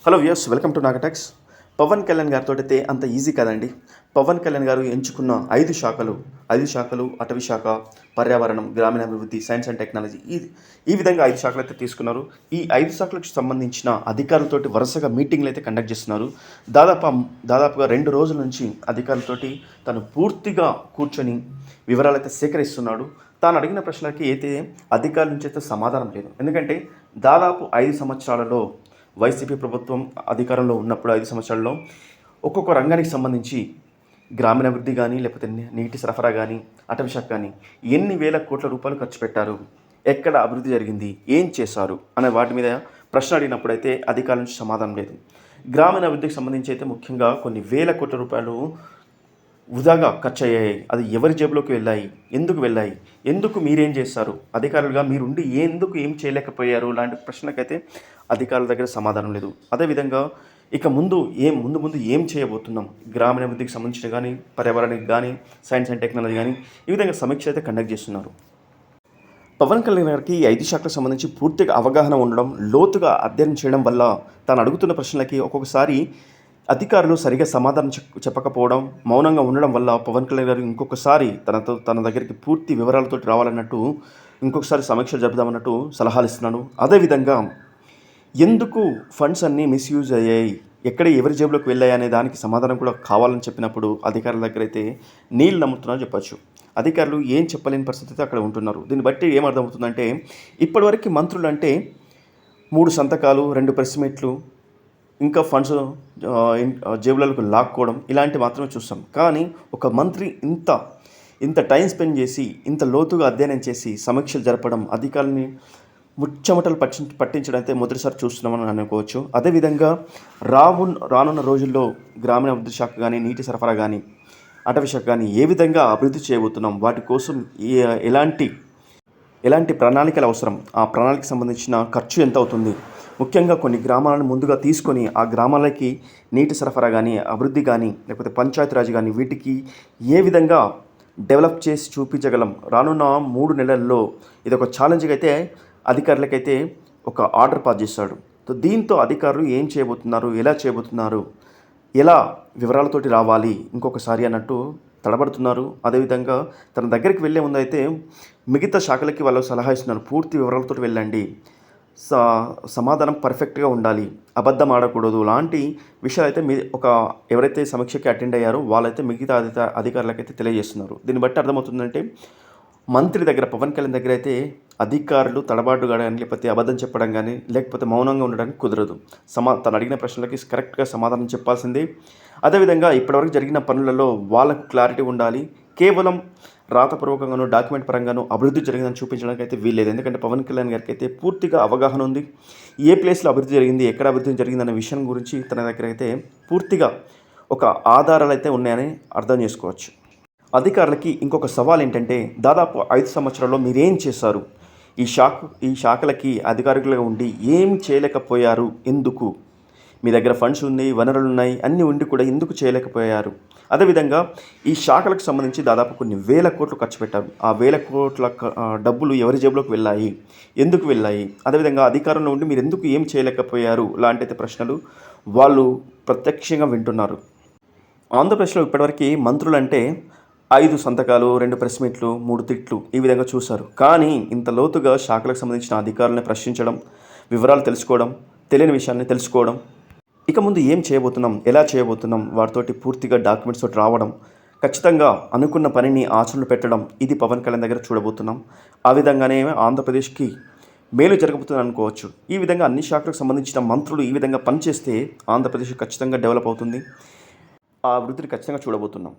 Hello viewers, welcome to Nagatalks. Pawan Kalyan గారితో అయితే అంత ఈజీ కదండి. పవన్ కళ్యాణ్ గారు ఎంచుకున్న 5 శాఖలు అటవీ శాఖ, పర్యావరణం, గ్రామీణాభివృద్ధి, సైన్స్ అండ్ టెక్నాలజీ, ఈ విధంగా 5 శాఖలు అయితే తీసుకున్నారు. ఈ 5 శాఖలకు సంబంధించిన అధికారులతోటి వరుసగా మీటింగ్లు అయితే కండక్ట్ చేస్తున్నారు. దాదాపుగా 2 రోజుల నుంచి అధికారులతోటి తను పూర్తిగా కూర్చొని వివరాలు అయితే సేకరిస్తున్నాడు. తాను అడిగిన ప్రశ్నలకి అయితే అధికారుల నుంచి అయితే సమాధానం లేదు. ఎందుకంటే దాదాపు 5 సంవత్సరాలలో వైసీపీ ప్రభుత్వం అధికారంలో ఉన్నప్పుడు 5 సంవత్సరాల్లో ఒక్కొక్క రంగానికి సంబంధించి గ్రామీణాభివృద్ధి కానీ, లేకపోతే నీటి సరఫరా కానీ, అటవీ శాఖ కానీ ఎన్ని వేల కోట్ల రూపాయలు ఖర్చు పెట్టారు, ఎక్కడ అభివృద్ధి జరిగింది, ఏం చేశారు అనే వాటి మీద ప్రశ్న అడిగినప్పుడైతే అధికారుల నుంచి సమాధానం లేదు. గ్రామీణాభివృద్ధికి సంబంధించి అయితే ముఖ్యంగా కొన్ని వేల కోట్ల రూపాయలు వృధాగా ఖర్చు అయ్యాయి. అది ఎవరి జేబులోకి వెళ్ళాయి, ఎందుకు మీరేం చేస్తారు, అధికారులుగా మీరుండి ఏం చేయలేకపోయారు లాంటి ప్రశ్నకైతే అధికారుల దగ్గర సమాధానం లేదు. అదేవిధంగా ఇక ముందు ఏం చేయబోతున్నాం, గ్రామీణాభివృద్ధికి సంబంధించిన కానీ, పర్యావరణానికి కానీ, సైన్స్ అండ్ టెక్నాలజీ కానీ ఈ విధంగా సమీక్ష అయితే కండక్ట్ చేస్తున్నారు. పవన్ కళ్యాణ్ గారికి ఈ 5 శాఖలకు సంబంధించి పూర్తిగా అవగాహన ఉండడం, లోతుగా అధ్యయనం చేయడం వల్ల తాను అడుగుతున్న ప్రశ్నలకి ఒక్కొక్కసారి అధికారులు సరిగా సమాధానం చెప్పకపోవడం, మౌనంగా ఉండడం వల్ల పవన్ కళ్యాణ్ గారు ఇంకొకసారి తన దగ్గరికి పూర్తి వివరాలతో రావాలన్నట్టు ఇంకొకసారి సమీక్ష జరుపుదామన్నట్టు సలహాలు ఇస్తున్నాడు. అదేవిధంగా ఎందుకు ఫండ్స్ అన్నీ మిస్యూజ్ అయ్యాయి, ఎవరి జేబులోకి వెళ్ళాయి అనే దానికి సమాధానం కూడా కావాలని చెప్పినప్పుడు అధికారుల దగ్గర అయితే నీళ్ళు నమ్ముతున్నారని చెప్పచ్చు. అధికారులు ఏం చెప్పలేని పరిస్థితి అయితే అక్కడ ఉంటున్నారు. దీన్ని బట్టి ఏమర్థమవుతుందంటే ఇప్పటివరకు మంత్రులు అంటే 3 సంతకాలు, 2 ప్రెస్ మీట్లు, ఇంకా ఫండ్స్ జేబులకు లాక్కోవడం ఇలాంటి మాత్రమే చూస్తాం. కానీ ఒక మంత్రి ఇంత టైం స్పెండ్ చేసి, ఇంత లోతుగా అధ్యయనం చేసి సమీక్షలు జరపడం, అధికారులని ముచ్చమటలు పట్టించడం అయితే మొదటిసారి చూస్తున్నామని అనుకోవచ్చు. అదేవిధంగా రానున్న రోజుల్లో గ్రామీణాభివృద్ధి శాఖ కానీ, నీటి సరఫరా కానీ, అటవీ శాఖ కానీ ఏ విధంగా అభివృద్ధి చేయబోతున్నాం, వాటి కోసం ఎలాంటి ప్రణాళికలు అవసరం, ఆ ప్రణాళికకు సంబంధించిన ఖర్చు ఎంత అవుతుంది, ముఖ్యంగా కొన్ని గ్రామాలను ముందుగా తీసుకొని ఆ గ్రామాలకి నీటి సరఫరా కానీ, అభివృద్ధి కానీ, లేకపోతే పంచాయతీరాజ్ కానీ వీటికి ఏ విధంగా డెవలప్ చేసి చూపించగలం, రానున్న 3 నెలల్లో ఇది ఒక ఛాలెంజ్గా అయితే అధికారులకైతే ఒక ఆర్డర్ పాస్ చేస్తాడు. దీంతో అధికారులు ఏం చేయబోతున్నారు, ఎలా చేయబోతున్నారు, ఎలా వివరాలతోటి రావాలి ఇంకొకసారి అన్నట్టు తడబడుతున్నారు. అదేవిధంగా తన దగ్గరికి వెళ్ళే ముందు అయితే మిగతా శాఖలకి వాళ్ళు సలహా ఇస్తున్నారు, పూర్తి వివరాలతో వెళ్ళండి, సమాధానం పర్ఫెక్ట్గా ఉండాలి, అబద్ధం ఆడకూడదు లాంటి విషయాలు అయితే ఎవరైతే సమీక్షకి అటెండ్ అయ్యారో వాళ్ళైతే మిగతా అధికారులకైతే తెలియజేస్తున్నారు. దీన్ని బట్టి అర్థమవుతుందంటే మంత్రి దగ్గర, పవన్ కళ్యాణ్ దగ్గర అయితే అధికారులు తడబాటుగా కానీ, లేకపోతే అబద్ధం చెప్పడం కానీ, లేకపోతే మౌనంగా ఉండడానికి కుదరదు. తను అడిగిన ప్రశ్నలకి కరెక్ట్గా సమాధానం చెప్పాల్సిందే. అదేవిధంగా ఇప్పటివరకు జరిగిన పనులలో వాళ్ళకు క్లారిటీ ఉండాలి. కేవలం రాతపూర్వకంగానూ, డాక్యుమెంట్ పరంగానూ అభివృద్ధి జరిగిందని చూపించడానికి అయితే వీల్లేదు. ఎందుకంటే పవన్ కళ్యాణ్ గారికి అయితే పూర్తిగా అవగాహన ఉంది. ఏ ప్లేస్లో అభివృద్ధి జరిగింది, ఎక్కడ అభివృద్ధి జరిగిందనే విషయం గురించి తన దగ్గర అయితే పూర్తిగా ఒక ఆధారాలు అయితే ఉన్నాయని అర్థం చేసుకోవచ్చు. అధికారులకి ఇంకొక సవాల్ ఏంటంటే దాదాపు 5 సంవత్సరాల్లో మీరేం చేశారు, ఈ శాఖలకి అధికారులుగా ఉండి ఏం చేయలేకపోయారు, ఎందుకు, మీ దగ్గర ఫండ్స్ ఉంది, వనరులు ఉన్నాయి, అన్నీ ఉండి కూడా ఎందుకు చేయలేకపోయారు. అదేవిధంగా ఈ శాఖలకు సంబంధించి దాదాపు కొన్ని వేల కోట్లు ఖర్చు పెట్టారు. ఆ వేల కోట్ల డబ్బులు ఎవరి జేబులోకి వెళ్ళాయి, ఎందుకు వెళ్ళాయి, అదేవిధంగా అధికారంలో ఉండి మీరు ఎందుకు ఏం చేయలేకపోయారు లాంటి ప్రశ్నలు వాళ్ళు ప్రత్యక్షంగా వింటున్నారు. ఆంధ్రప్రదేశ్లో ఇప్పటివరకు మంత్రులు అంటే 5 సంతకాలు, 2 ప్రెస్ మీట్లు, 3 తిట్లు ఈ విధంగా చూశారు. కానీ ఇంత లోతుగా శాఖలకు సంబంధించిన అధికారులను ప్రశ్నించడం, వివరాలు తెలుసుకోవడం, తెలియని విషయాన్ని తెలుసుకోవడం, ఇక ముందు ఏం చేయబోతున్నాం, ఎలా చేయబోతున్నాం, వాటితోటి పూర్తిగా డాక్యుమెంట్స్ తోటి రావడం, ఖచ్చితంగా అనుకున్న పనిని ఆచరణలు పెట్టడం, ఇది పవన్ కళ్యాణ్ దగ్గర చూడబోతున్నాం. ఆ విధంగానే ఆంధ్రప్రదేశ్కి మేలు జరగబోతుందని అనుకోవచ్చు. ఈ విధంగా అన్ని శాఖలకు సంబంధించిన మంత్రులు ఈ విధంగా పనిచేస్తే ఆంధ్రప్రదేశ్ ఖచ్చితంగా డెవలప్ అవుతుంది. ఆ అభివృద్ధిని ఖచ్చితంగా చూడబోతున్నాం.